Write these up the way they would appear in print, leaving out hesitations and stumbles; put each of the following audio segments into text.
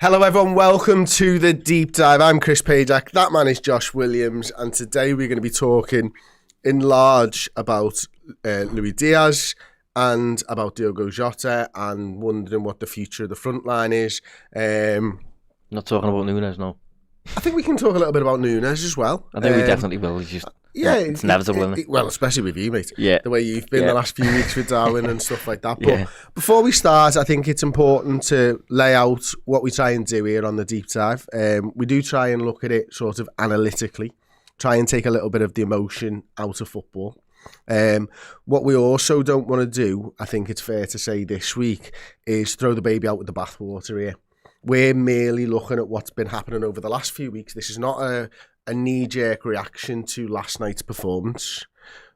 Hello everyone, welcome to the Deep Dive. I'm Chris Pajak, that man is Josh Williams, and today we're going to be talking in large about Luis Diaz and about Diogo Jota and wondering what the future of the front line is. Not talking about Nunes, no. I think we can talk a little bit about Nunes as well. I think we definitely will. It's just, it's inevitable, isn't it? Well, especially with you, mate. Yeah. The way you've been the last few weeks with Darwin and stuff like that. But before we start, I think it's important to lay out what we try and do here on the Deep Dive. We do try and look at it sort of analytically, try and take a little bit of the emotion out of football. What we also don't want to do, I think it's fair to say this week, is throw the baby out with the bathwater here. We're merely looking at what's been happening over the last few weeks. This is not a knee-jerk reaction to last night's performance.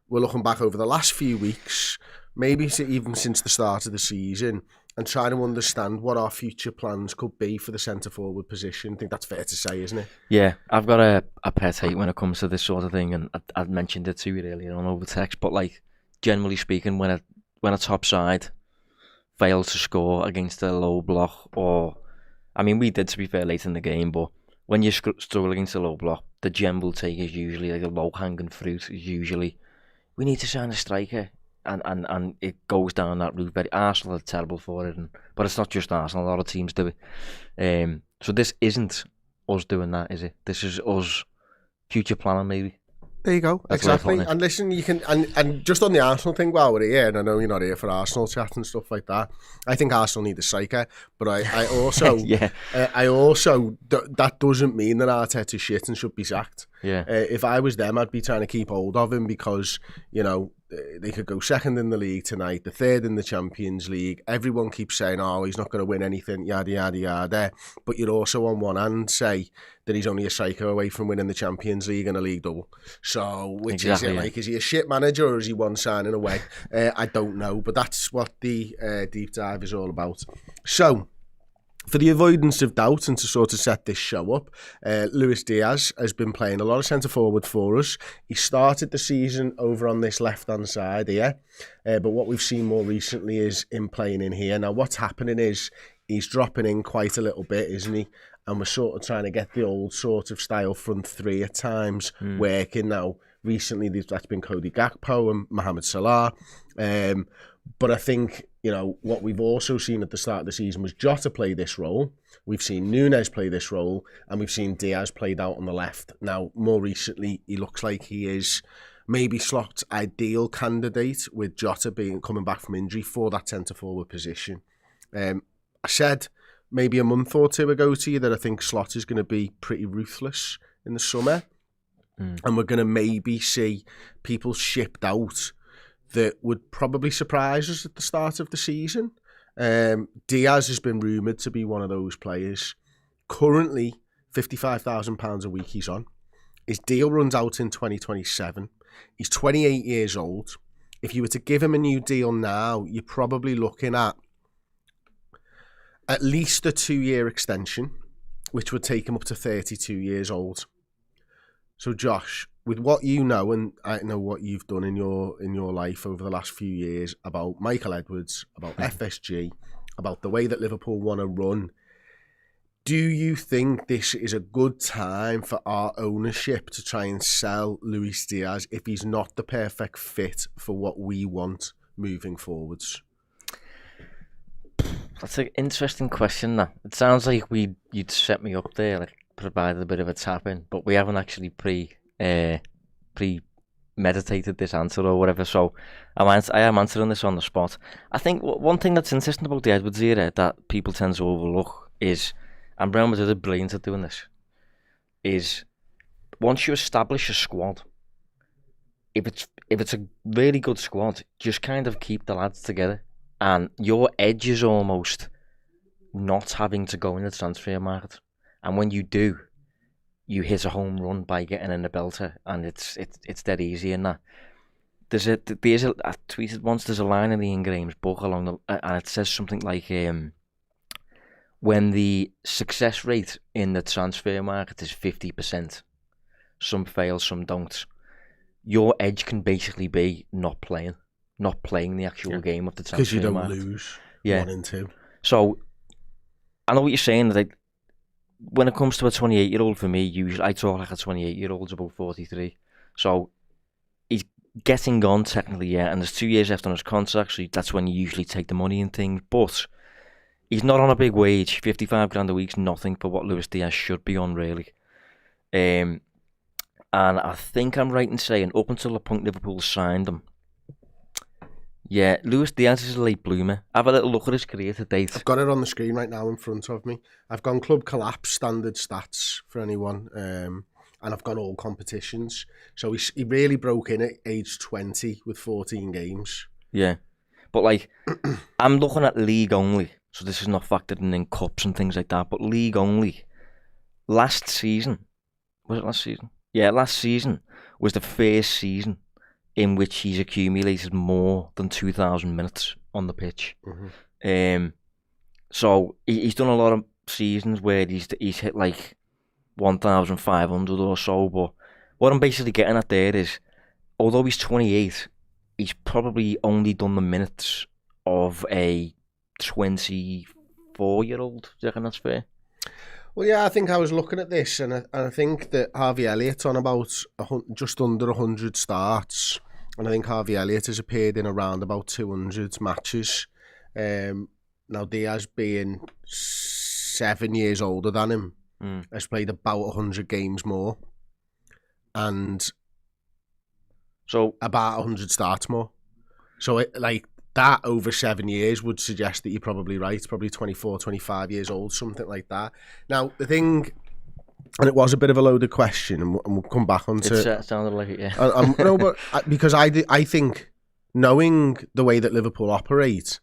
We're looking back over the last few weeks, maybe even since the start of the season, and trying to understand what our future plans could be for the centre forward position. I think that's fair to say, isn't it? Yeah, I've got a pet hate when it comes to this sort of thing, and I mentioned it to you earlier on over text, but like, generally speaking, when a top side fails to score against a low block, or I mean, we did, to be fair, late in the game, but when you struggle against a low block, the general take is usually, like, a low-hanging fruit is usually, we need to sign a striker, and it goes down that route. Arsenal are terrible for it, but it's not just Arsenal, a lot of teams do it. So this isn't us doing that, is it? This is us future planning, maybe. There you go, That's exactly. And listen, you can, and just on the Arsenal thing while we're here, and I know you're not here for Arsenal chat and stuff like that, I think Arsenal need a striker, but I also, that doesn't mean that Arteta's shit and should be sacked. Yeah. If I was them, I'd be trying to keep hold of him because, you know, they could go second in the league tonight, the third in the Champions League. Everyone keeps saying, oh, he's not going to win anything, yada, yada, yada. But you'd also on one hand say that he's only a striker away from winning the Champions League and a league double. So, which is it? Like, is he a shit manager or is he one signing away? I don't know, but that's what the Deep Dive is all about. So, for the avoidance of doubt and to sort of set this show up, Luis Diaz has been playing a lot of centre forward for us. He started the season over on this left-hand side here, but what we've seen more recently is him playing in here. Now, what's happening is he's dropping in quite a little bit, isn't he? And we're sort of trying to get the old sort of style front three at times working now. Recently, that's been Cody Gakpo and Mohamed Salah. But I think, you know, what we've also seen at the start of the season was Jota play this role. We've seen Nunes play this role, and we've seen Diaz played out on the left. Now, more recently, he looks like he is maybe Slot's ideal candidate, with Jota coming back from injury for that centre-forward position. I said maybe a month or two ago to you that I think Slot is going to be pretty ruthless in the summer, and we're going to maybe see people shipped out that would probably surprise us at the start of the season. Diaz has been rumoured to be one of those players. Currently, £55,000 a week he's on. His deal runs out in 2027. He's 28 years old. If you were to give him a new deal now, you're probably looking at least a 2-year extension, which would take him up to 32 years old. So, Josh, with what you know, and I know what you've done in your life over the last few years about Michael Edwards, about FSG, about the way that Liverpool want to run, do you think this is a good time for our ownership to try and sell Luis Diaz if he's not the perfect fit for what we want moving forwards? That's an interesting question, that. It sounds like you'd set me up there, like provided a bit of a tap in, but we haven't actually premeditated this answer or whatever, so I am answering this on the spot. I think one thing that's interesting about the Edwards era that people tend to overlook is, and Real Madrid are brilliant at doing this, is once you establish a squad, if it's a really good squad, just kind of keep the lads together, and your edge is almost not having to go in the transfer market. And when you do, you hit a home run by getting in a belter, and it's dead easy in that. I tweeted once, there's a line in Ian Graham's book and it says something like, when the success rate in the transfer market is 50%, some fail, some don't, your edge can basically be not playing the actual game of the transfer market. Because you don't lose 1 and 2. So, I know what you're saying, that when it comes to a 28-year-old, for me, usually I talk like a 28-year-old's about 43. So he's getting on technically, yeah, and there's 2 years left on his contract, so that's when you usually take the money and things. But he's not on a big wage. 55 grand a week's nothing for what Luis Diaz should be on, really. And I think I'm right in saying, up until the point Liverpool signed him, yeah, Luis Diaz is a late bloomer. Have a little look at his career to date. I've got it on the screen right now in front of me. I've gone club collapse standard stats for anyone, and I've gone all competitions. So he really broke in at age 20 with 14 games. Yeah, but like, I'm looking at league only, so this is not factored in cups and things like that, but league only. Last season, was it last season? Yeah, last season was the first season in which he's accumulated more than 2,000 minutes on the pitch. So he's done a lot of seasons where he's hit like 1,500 or so, but what I'm basically getting at there is, although he's 28, he's probably only done the minutes of a 24-year-old. Do you reckon that's fair? Well, yeah, I think I was looking at this, and I think that Harvey Elliott's on about just under 100 starts, and I think Harvey Elliott has appeared in around about 200 matches. Now, Diaz, being 7 years older than him, has played about 100 games more, and so about 100 starts more. So, that over 7 years would suggest that you're probably right, probably 24, 25 years old, something like that. Now, the thing, and it was a bit of a loaded question, and we'll come back onto it. It sounded like it, yeah. No, but because I think, knowing the way that Liverpool operate,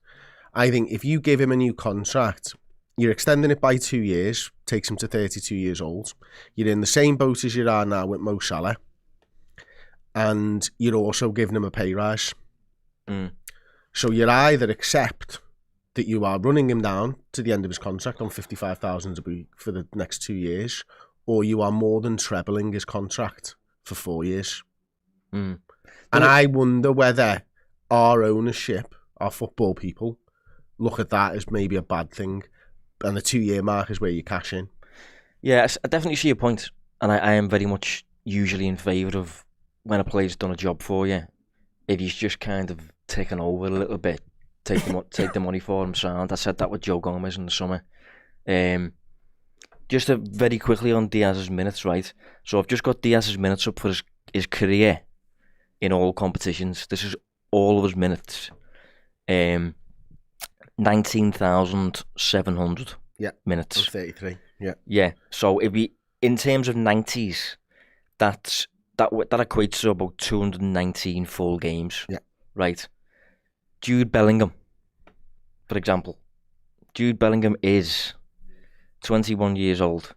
I think if you give him a new contract, you're extending it by 2 years, takes him to 32 years old. You're in the same boat as you are now with Mo Salah, and you're also giving him a pay rise. So you either accept that you are running him down to the end of his contract on 55,000 a week for the next 2 years, or you are more than trebling his contract for 4 years. And I wonder whether our ownership, our football people, look at that as maybe a bad thing, and the 2-year mark is where you cash in. Yeah, I definitely see your point, and I am very much usually in favour of when a player's done a job for you, if he's just kind of taken over a little bit, take the money for him, sound. I said that with Joe Gomez in the summer. Just very quickly on Diaz's minutes, right? So I've just got Diaz's minutes up for his career in all competitions. This is all of his minutes. 19,700 minutes. 33, yeah. Yeah, so if we, in terms of 90s, that equates to about 219 full games. Yeah. Right. Jude Bellingham, for example. Jude Bellingham is 21 years old.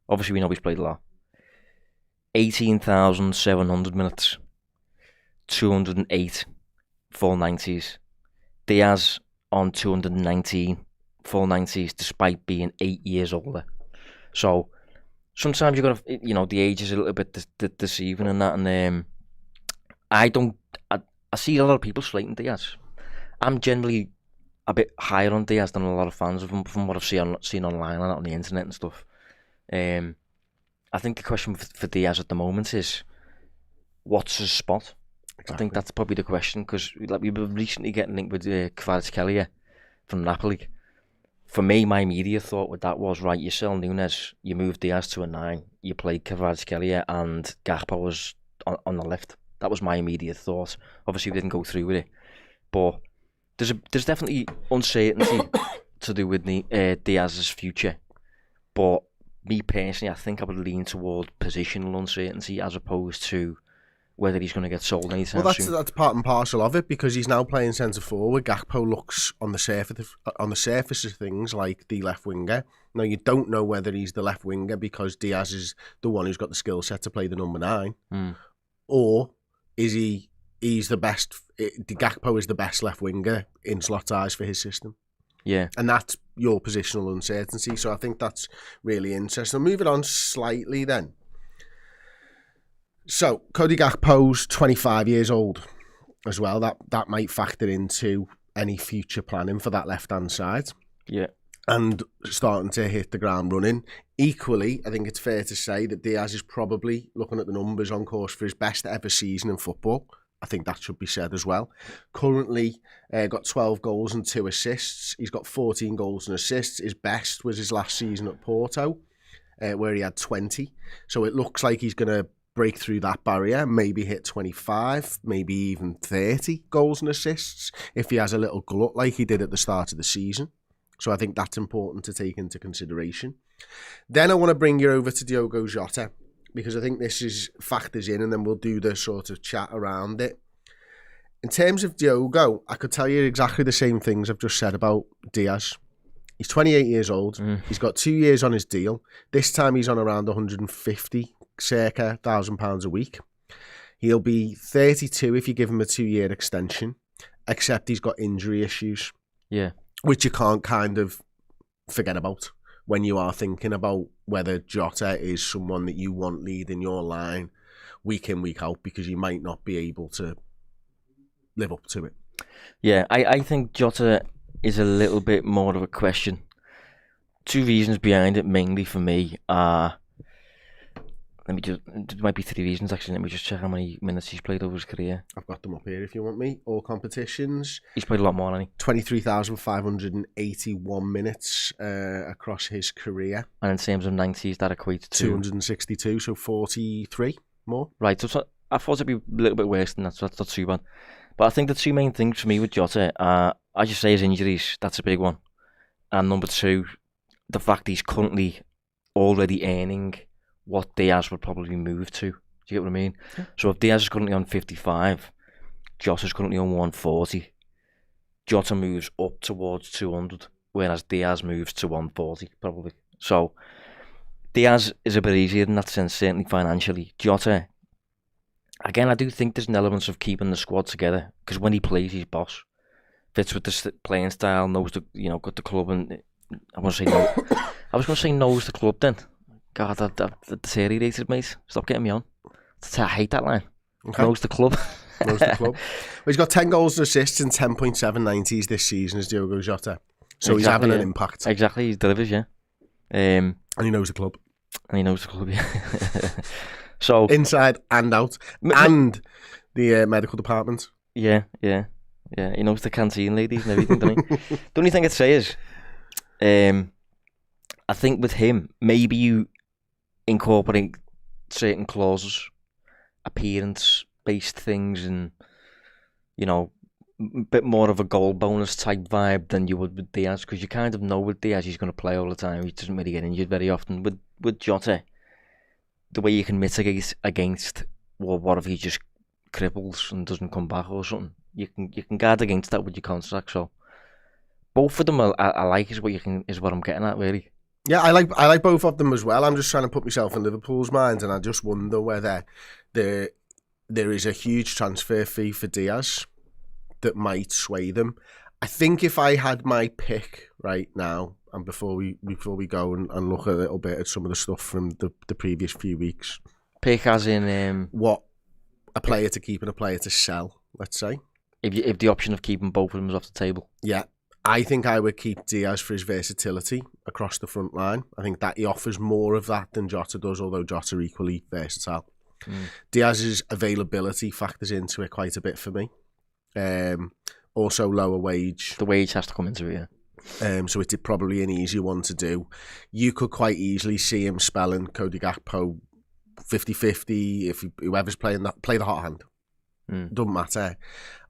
Obviously, we know he's played a lot. 18,700 minutes. 208 full 90s. Diaz on 219 full 90s, despite being 8 years older. So sometimes you've got to, the age is a little bit deceiving and that. And I see a lot of people slating Diaz. I'm generally a bit higher on Diaz than a lot of fans of him, from what I've seen online and on the internet and stuff. I think the question for Diaz at the moment is, what's his spot? Exactly. I think that's probably the question, because we've been recently getting linked with Kvaratskhelia from Napoli. For me, my immediate thought with that was, right, you sell Nunes, you move Diaz to a 9, you play Kvaratskhelia and Gakpo was on the left. That was my immediate thought. Obviously, we didn't go through with it, but there's definitely uncertainty to do with Diaz's future. But me personally, I think I would lean toward positional uncertainty as opposed to whether he's going to get sold anytime soon. That's part and parcel of it, because he's now playing centre forward. Gakpo looks on the surface of things like the left winger. Now, you don't know whether he's the left winger because Diaz is the one who's got the skill set to play the number 9, or is he's the best? Gakpo is the best left winger in slot eyes for his system. Yeah, and that's your positional uncertainty. So I think that's really interesting. Moving on slightly then. So Cody Gakpo's 25 years old as well. That might factor into any future planning for that left-hand side. Yeah. and starting to hit the ground running. Equally, I think it's fair to say that Diaz is probably, looking at the numbers, on course for his best ever season in football. I think that should be said as well. Currently, got 12 goals and 2 assists. He's got 14 goals and assists. His best was his last season at Porto, where he had 20. So it looks like he's going to break through that barrier, maybe hit 25, maybe even 30 goals and assists if he has a little glut like he did at the start of the season. So I think that's important to take into consideration. Then I want to bring you over to Diogo Jota, because I think this is factors in, and then we'll do the sort of chat around it. In terms of Diogo, I could tell you exactly the same things I've just said about Diaz. He's 28 years old. He's got 2 years on his deal. This time he's on around 150, circa £1,000 a week. He'll be 32 if you give him a 2-year extension, except he's got injury issues. Yeah. Which you can't kind of forget about when you are thinking about whether Jota is someone that you want leading your line week in, week out, because you might not be able to live up to it. Yeah, I think Jota is a little bit more of a question. 2 reasons behind it, mainly for me, are... there might be 3 reasons actually. Let me just check how many minutes he's played over his career. I've got them up here if you want me. All competitions. He's played a lot more, hasn't he? 23,581 minutes across his career. And in terms of 90s, that equates to 262, so 43 more. Right, so I thought it'd be a little bit worse than that, so that's not too bad. But I think the 2 main things for me with Jota are, as you say, his injuries. That's a big one. And number 2, the fact he's currently already earning what Diaz would probably move to. Do you get what I mean? Yeah. So if Diaz is currently on 55, Jota's currently on 140. Jota moves up towards 200, whereas Diaz moves to 140, probably. So Diaz is a bit easier in that sense, certainly financially. Jota, again, I do think there's an element of keeping the squad together, because when he plays, he's boss. Fits with the playing style, knows the, got the club, and I was going to say knows the club then. God, that deteriorated, mate. Stop getting me on. I hate that line. Okay. Knows the club. Knows the club. Well, he's got 10 goals and assists in 10.790s this season as Diogo Jota. So he's having an impact. Exactly, he delivers, yeah. And he knows the club. Yeah. So inside and out. And the medical department. Yeah. He knows the canteen ladies and everything, doesn't he? The only thing I'd say is, I think with him, maybe you incorporate certain clauses, appearance-based things, and, a bit more of a goal bonus type vibe than you would with Diaz, because you kind of know with Diaz he's going to play all the time. He doesn't really get injured very often. With Jota, the way you can mitigate against, well, what if he just cripples and doesn't come back or something? You can guard against that with your contract. So both of them I like is what I'm getting at, really. Yeah, I like both of them as well. I'm just trying to put myself in Liverpool's mind, and I just wonder whether there is a huge transfer fee for Diaz that might sway them. I think if I had my pick right now, and before we go and look a little bit at some of the stuff from the previous few weeks, pick as in what a player to keep and a player to sell, let's say. If the option of keeping both of them is off the table, yeah. I think I would keep Diaz for his versatility across the front line. I think that he offers more of that than Jota does, although Jota equally versatile. Diaz's availability factors into it quite a bit for me. Also lower wage. The wage has to come into it, yeah. So it's probably an easier one to do. You could quite easily see him spelling Cody Gakpo 50-50 if whoever's playing that, play the hot hand. Doesn't matter.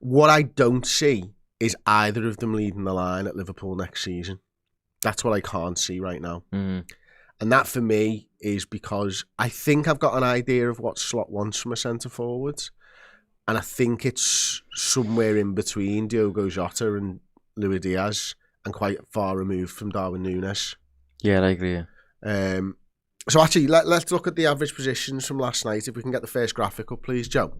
What I don't see is either of them leading the line at Liverpool next season. That's what I can't see right now. And that for me is because I think I've got an idea of what Slot wants from a centre forward. And I think it's somewhere in between Diogo Jota and Luis Diaz, and quite far removed from Darwin Núñez. Yeah, I agree. So actually, let's look at the average positions from last night. If we can get the first graphic up, please, Joe.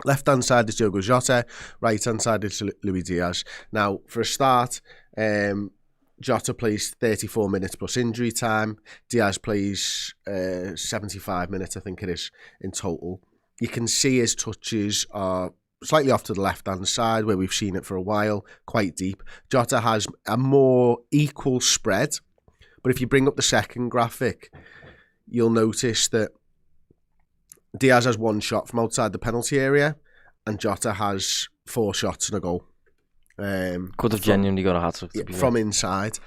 Left-hand side is Diogo Jota, right-hand side is Luis Diaz. Now, for a start, Jota plays 34 minutes plus injury time. Diaz plays 75 minutes, I think it is, in total. You can see his touches are slightly off to the left-hand side where we've seen it for a while, quite deep. Jota has a more equal spread, but if you bring up the second graphic, you'll notice that Diaz has 1 shot from outside the penalty area and Jota has 4 shots and a goal. Could have genuinely got a hat-trick from inside.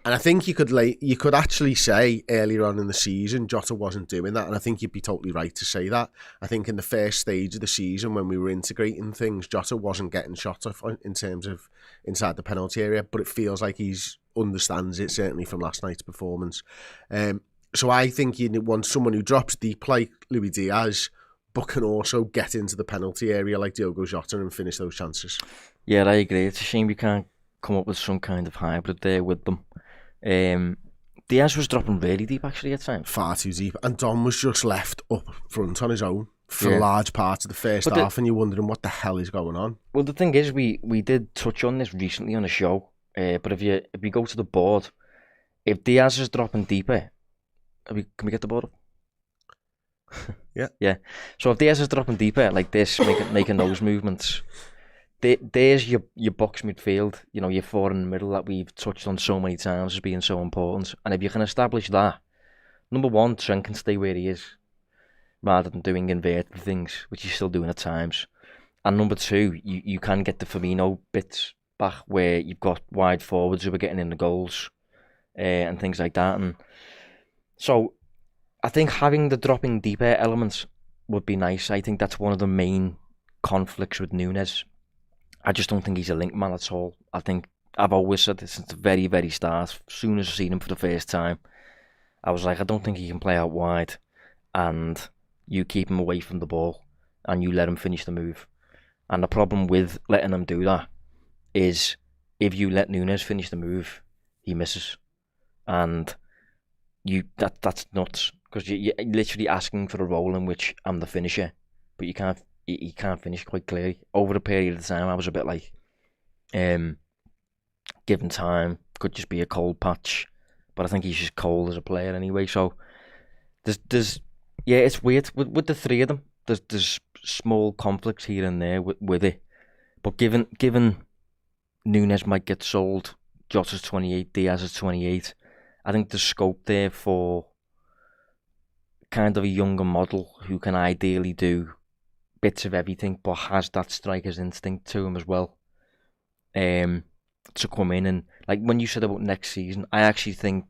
And I think you could actually say earlier on in the season Jota wasn't doing that, and I think you'd be totally right to say that. I think in the first stage of the season when we were integrating things, Jota wasn't getting shots off in terms of inside the penalty area, but it feels like he's understands it, certainly from last night's performance. So I think you want someone who drops deep like Luis Diaz, but can also get into the penalty area like Diogo Jota and finish those chances. Yeah, I agree. It's a shame we can't come up with some kind of hybrid there with them. Diaz was dropping really deep actually at times. Far too deep. And Don was just left up front on his own for large parts of the first half, and you're wondering what the hell is going on. Well, the thing is, we did touch on this recently on a show, but if we go to the board, if Diaz is dropping deeper, can we get the board up? Yeah. So if Diaz is dropping deeper like this, making those movements, there's your box midfield, your 4 in the middle that we've touched on so many times as being so important. And if you can establish that, number one, Trent can stay where he is, rather than doing inverted things, which he's still doing at times. And number two, you can get the Firmino bits back where you've got wide forwards who are getting in the goals and things like that. And so I think having the dropping deeper elements would be nice. I think that's one of the main conflicts with Núñez. I just don't think he's a link man at all. I think I've always said this since the very, very start. As soon as I seen him for the first time, I was like, I don't think he can play out wide, and you keep him away from the ball and you let him finish the move. And the problem with letting him do that is if you let Núñez finish the move, he misses. And that's nuts, because you're literally asking for a role in which I'm the finisher, but you can't finish quite clearly. Over a period of time, I was a bit like, given time, could just be a cold patch. But I think he's just cold as a player anyway. So there's it's weird with the three of them. There's small conflicts here and there with it. But given Núñez might get sold, Jota's 28, Diaz is 28. I think there's scope there for kind of a younger model who can ideally do bits of everything, but has that striker's instinct to him as well. To come in and, like when you said about next season, I actually think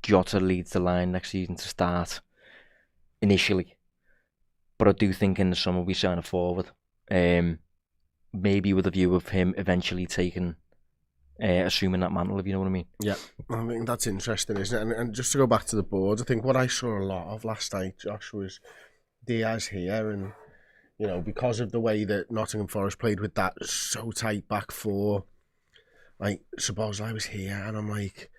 Jota leads the line next season to start initially. But I do think in the summer we sign a forward. Maybe with a view of him eventually assuming that mantle, if you know what I mean. Yeah, I think that's interesting, isn't it? And just to go back to the board, I think what I saw a lot of last night, Josh, was Diaz here, and because of the way that Nottingham Forest played with that so tight back four, like, suppose I was here and I'm like,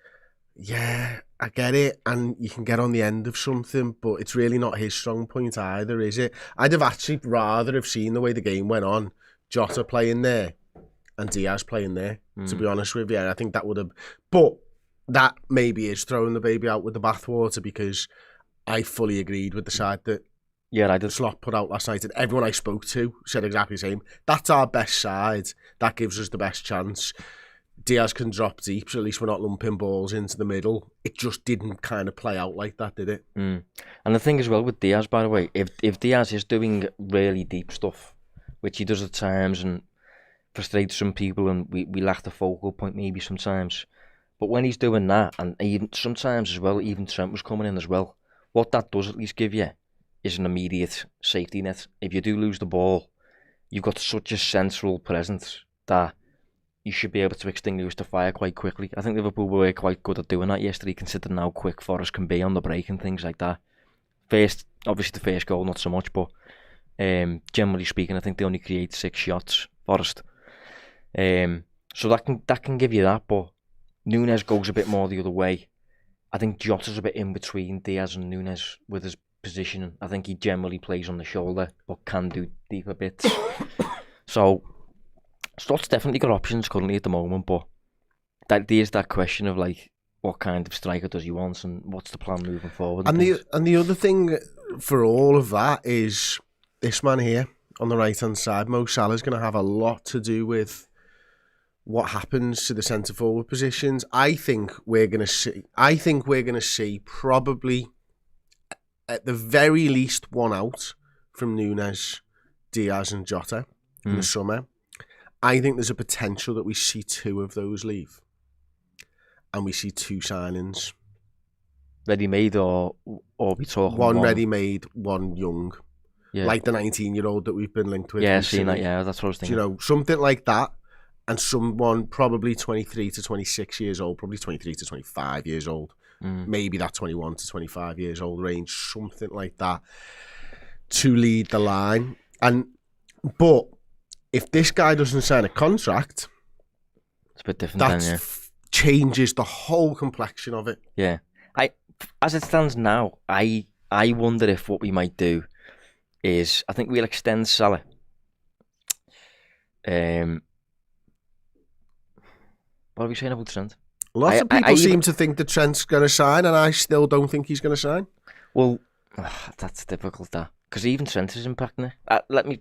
yeah, I get it, and you can get on the end of something, but it's really not his strong point either, is it? I'd have actually rather have seen the way the game went on, Jota playing there and Diaz playing there, to be honest with you. I think that would have... But that maybe is throwing the baby out with the bathwater, because I fully agreed with the side that Slot put out last night, and everyone I spoke to said exactly the same. That's our best side. That gives us the best chance. Diaz can drop deep, so at least we're not lumping balls into the middle. It just didn't kind of play out like that, did it? And the thing as well with Diaz, by the way, if Diaz is doing really deep stuff, which he does at times and frustrates some people, and we lack the focal point maybe sometimes, but when he's doing that, and even sometimes as well, even Trent was coming in as well, what that does at least give you is an immediate safety net. If you do lose the ball, you've got such a central presence that you should be able to extinguish the fire quite quickly. I think Liverpool were quite good at doing that yesterday, considering how quick Forest can be on the break and things like that. Obviously the first goal, not so much, but generally speaking, I think they only create 6 shots, Forest. So that can give you that, but Núñez goes a bit more the other way. I think Jota's a bit in between Diaz and Núñez with his positioning. I think he generally plays on the shoulder, but can do deeper bits. So Slot's definitely got options currently at the moment, but there's that question of like, what kind of striker does he want, and what's the plan moving forward? And the other thing for all of that is this man here, on the right-hand side. Mo Salah's going to have a lot to do with what happens to the centre forward positions. I think we're going to see probably at the very least one out from Núñez, Diaz and Jota in the summer. I think there's a potential that we see two of those leave. And we see two signings. Ready-made or we talking one ready-made, one young. Yeah. Like the 19-year-old that we've been linked with. Yeah, seen that, yeah, that's what I was thinking. You know, something like that. And someone probably 23 to 26 years old, probably 23 to 25 years old. Maybe that 21 to 25 years old range, something like that, to lead the line. But if this guy doesn't sign a contract, it's a bit different then, yeah. Changes the whole complexion of it. Yeah. As it stands now, I wonder if what we might do is, I think we'll extend Salah. What are we saying about Trent? Lots of people seem to think that Trent's going to sign, and I still don't think he's going to sign. Well, that's difficult, that. Because even Trent is impacting it. Let me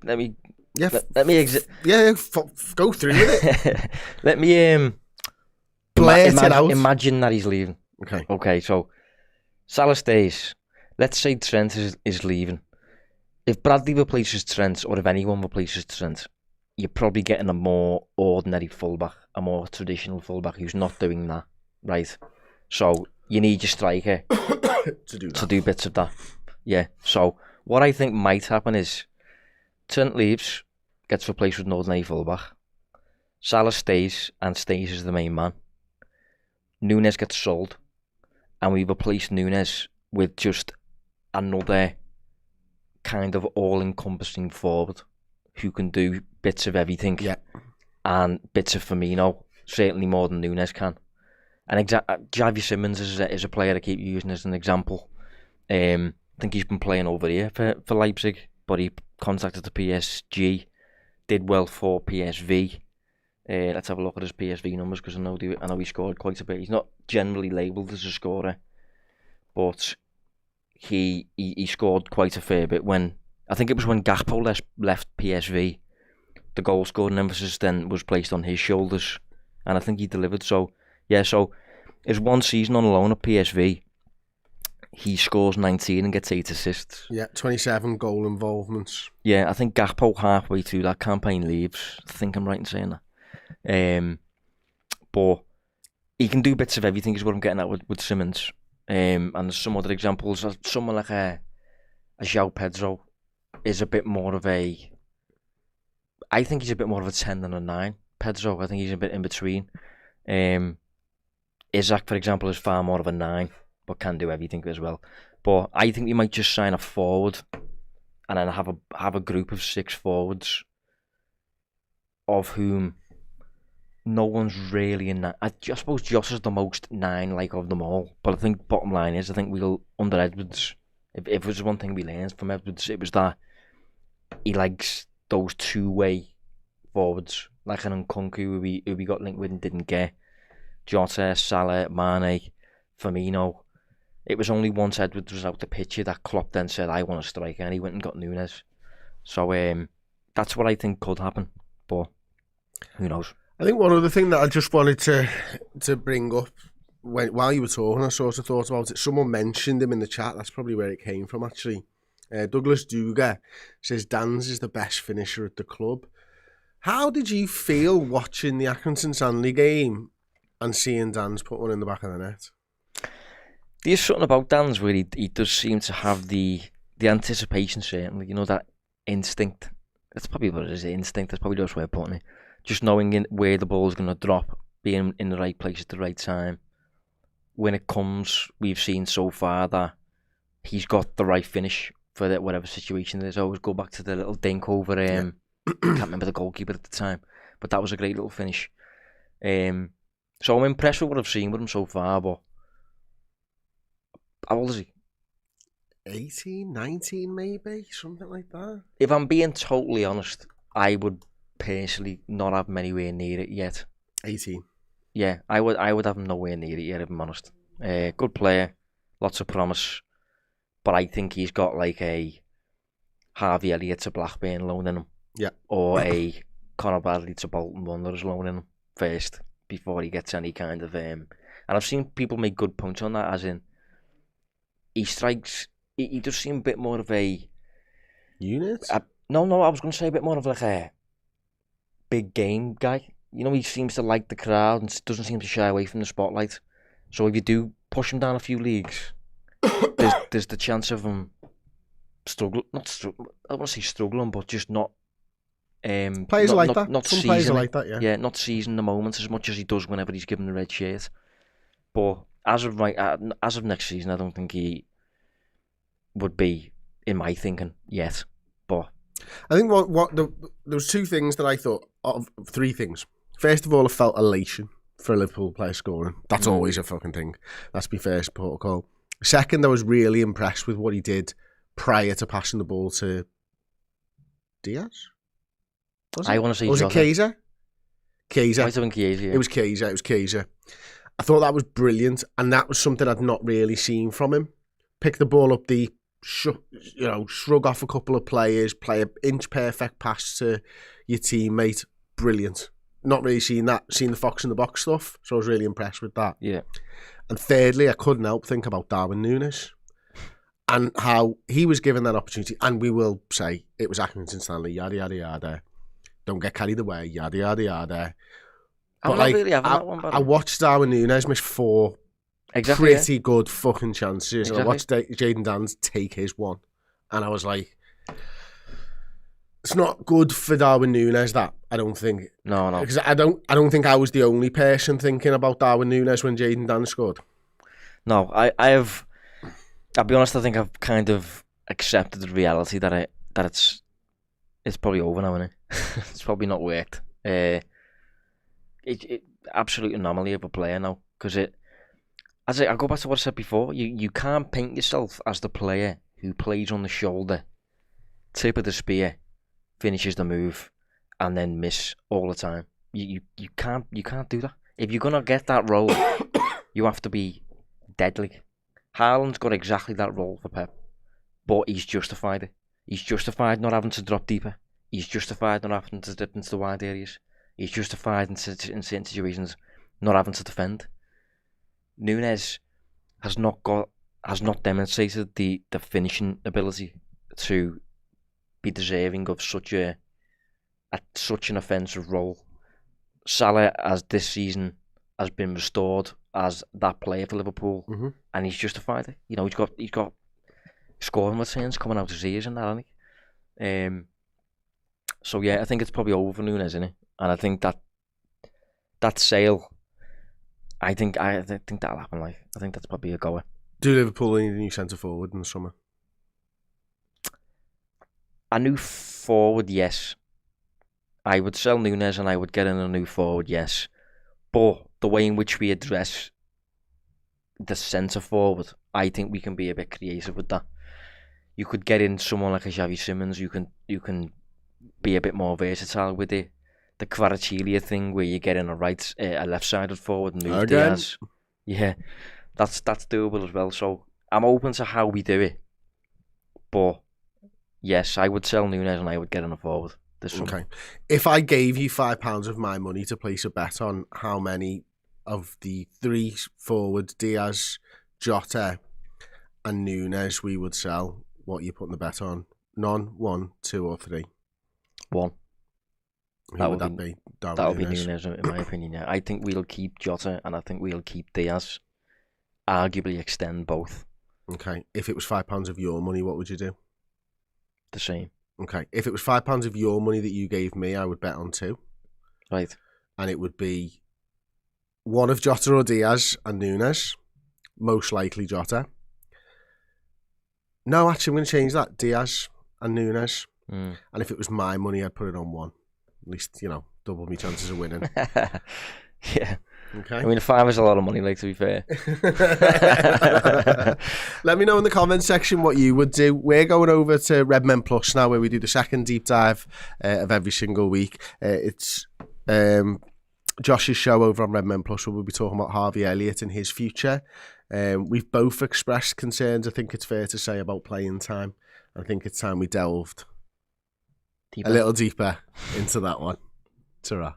go through with it. Let me imagine that he's leaving. Okay, so Salah stays. Let's say Trent is leaving. If Bradley replaces Trent, or if anyone replaces Trent, you're probably getting a more ordinary fullback, a more traditional fullback who's not doing that, right? So you need your striker to do bits of that. Yeah, so what I think might happen is Trent leaves, gets replaced with an ordinary fullback. Salah stays as the main man. Núñez gets sold, and we replace Núñez with just another kind of all-encompassing forward who can do bits of everything, and bits of Firmino, certainly more than Núñez can. And Javi Simmons is a player I keep using as an example. I think he's been playing over here for Leipzig, but he contacted the PSG, did well for PSV. Let's have a look at his PSV numbers, because I know he scored quite a bit. He's not generally labelled as a scorer, but he scored quite a fair bit when, I think it was when Gakpo left PSV. The goal scoring emphasis then was placed on his shoulders, and I think he delivered. So his one season on loan at PSV, he scores 19 and gets 8 assists. Yeah, 27 goal involvements. Yeah, I think Gakpo halfway through that campaign leaves. I think I'm right in saying that. But he can do bits of everything is what I'm getting at with Simmons. And there's some other examples. Someone like a João Pedro is a bit more of a... I think he's a bit more of a 10 than a 9. Pedro, I think he's a bit in between. Isaac, for example, is far more of a 9, but can do everything as well. But I think we might just sign a forward and then have a group of 6 forwards, of whom no one's really in that. I suppose Joss is the most 9-like of them all. But I think bottom line is, I think we'll, under Edwards, if there's one thing we learned from Edwards, it was that he likes those two-way forwards, like an Nkunku who we got linked with and didn't get. Jota, Salah, Mane, Firmino. It was only once Edwards was out the picture that Klopp then said, I want a striker, and he went and got Núñez. So that's what I think could happen, but who knows. I think one other thing that I just wanted to bring up, while you were talking, I sort of thought about it. Someone mentioned him in the chat. That's probably where it came from, actually. Douglas Duga says Dan's is the best finisher at the club. How did you feel watching the Accrington Stanley game and seeing Dan's put one in the back of the net? There's something about Dan's where he does seem to have the anticipation, certainly. You know, that instinct. That's probably what it is, instinct. That's probably the best way of putting it. Just knowing where the ball's going to drop, being in the right place at the right time. When it comes, we've seen so far that he's got the right finish for whatever situation it is. I always go back to the little dink over, I can't remember the goalkeeper at the time, but that was a great little finish. So I'm impressed with what I've seen with him so far, but how old is he? 18, 19 maybe, something like that. If I'm being totally honest, I would personally not have him anywhere near it yet. 18. Yeah, I would have him nowhere near it yet, if I'm honest. Good player, lots of promise, but I think he's got like a Harvey Elliott to Blackburn loaning him. Yeah. Or a Conor Bradley to Bolton Wanderers loaning him first before he gets any kind of... And I've seen people make good points on that, as in, he strikes... He does seem a bit more of a... Unit? No, I was going to say a bit more of like a big game guy. You know, he seems to like the crowd and doesn't seem to shy away from the spotlight. So if you do push him down a few leagues, there's the chance of him struggle. I don't want to say struggling, but just not. Players not, like not, that. Not Some seizing players are it. like that, yeah. Yeah, not seizing the moments as much as he does whenever he's given the red shirt. But as of next season, I don't think he would be in my thinking yet. But I think there was two things that I thought of. Three things. First of all, I felt elation for a Liverpool player scoring. That's always a fucking thing. That's my first protocol. Second, I was really impressed with what he did prior to passing the ball to Diaz. I want to say, was it Kaiser? Kaiser. Might have been Kaiser. It was Kaiser. I thought that was brilliant, and that was something I'd not really seen from him. Pick the ball up deep, shrug off a couple of players, play an inch perfect pass to your teammate. Brilliant. Not really seen that. Seen the fox in the box stuff, so I was really impressed with that. Yeah. And thirdly, I couldn't help think about Darwin Núñez and how he was given that opportunity. And we will say it was Accrington Stanley, yada yada yada. Don't get carried away, yada yada yada. I'm not really having that one, but I watched Darwin Núñez miss four pretty good fucking chances. Exactly. And I watched Jayden Danns take his one, and I was like, it's not good for Darwin Núñez, that, I don't think. No. Because I don't think I was the only person thinking about Darwin Núñez when Jayden Danns scored. No, I'll be honest, I think I've kind of accepted the reality that it's probably over now, isn't it? It's probably not worked. It absolute anomaly of a player now, because I go back to what I said before, you can't paint yourself as the player who plays on the shoulder, tip of the spear, finishes the move, and then miss all the time. You can't do that. If you're gonna get that role, you have to be deadly. Haaland's got exactly that role for Pep, but he's justified it. He's justified not having to drop deeper. He's justified not having to dip into the wide areas. He's justified in certain situations not having to defend. Núñez has not demonstrated the finishing ability to be deserving of such an offensive role. Salah, as this season, has been restored as that player for Liverpool, and he's justified it. You know, he's got scoring returns coming out his ears and that, hasn't he? So yeah, I think it's probably over for Núñez, isn't it? And I think that sale, I think that'll happen. Like, I think that's probably a goer. Do Liverpool need a new centre forward in the summer? A new forward, yes. I would sell Núñez and I would get in a new forward, yes. But the way in which we address the centre forward, I think we can be a bit creative with that. You could get in someone like a Xavi Simons. You can be a bit more versatile with it. The Kvaratskhelia thing, where you get in a left-sided forward and move Diaz. Yeah, that's doable as well. So I'm open to how we do it. But yes, I would sell Núñez and I would get in a forward this summer. Okay. If I gave you £5 of my money to place a bet on how many of the three forwards, Diaz, Jota, and Núñez, we would sell, what are you putting the bet on? None, 1, 2, or 3? 1. Who would that be? That would be Núñez, in my opinion. Yeah, I think we'll keep Jota and I think we'll keep Diaz. Arguably extend both. Okay. If it was £5 of your money, what would you do? The same. Okay. If it was £5 of your money that you gave me, I would bet on 2. Right. And it would be one of Jota or Diaz and Núñez. Most likely Jota. No, actually, I'm going to change that. Diaz and Núñez. And if it was my money, I'd put it on 1. At least, double my chances of winning. Yeah. Okay. I mean, 5 is a lot of money, like, to be fair. Let me know in the comments section what you would do. We're going over to Redmen Plus now, where we do the second deep dive of every single week. It's Josh's show over on Redmen Plus, where we'll be talking about Harvey Elliott and his future. We've both expressed concerns, I think it's fair to say, about playing time. I think it's time we delved Deeper. a little deeper into that one. Ta-ra.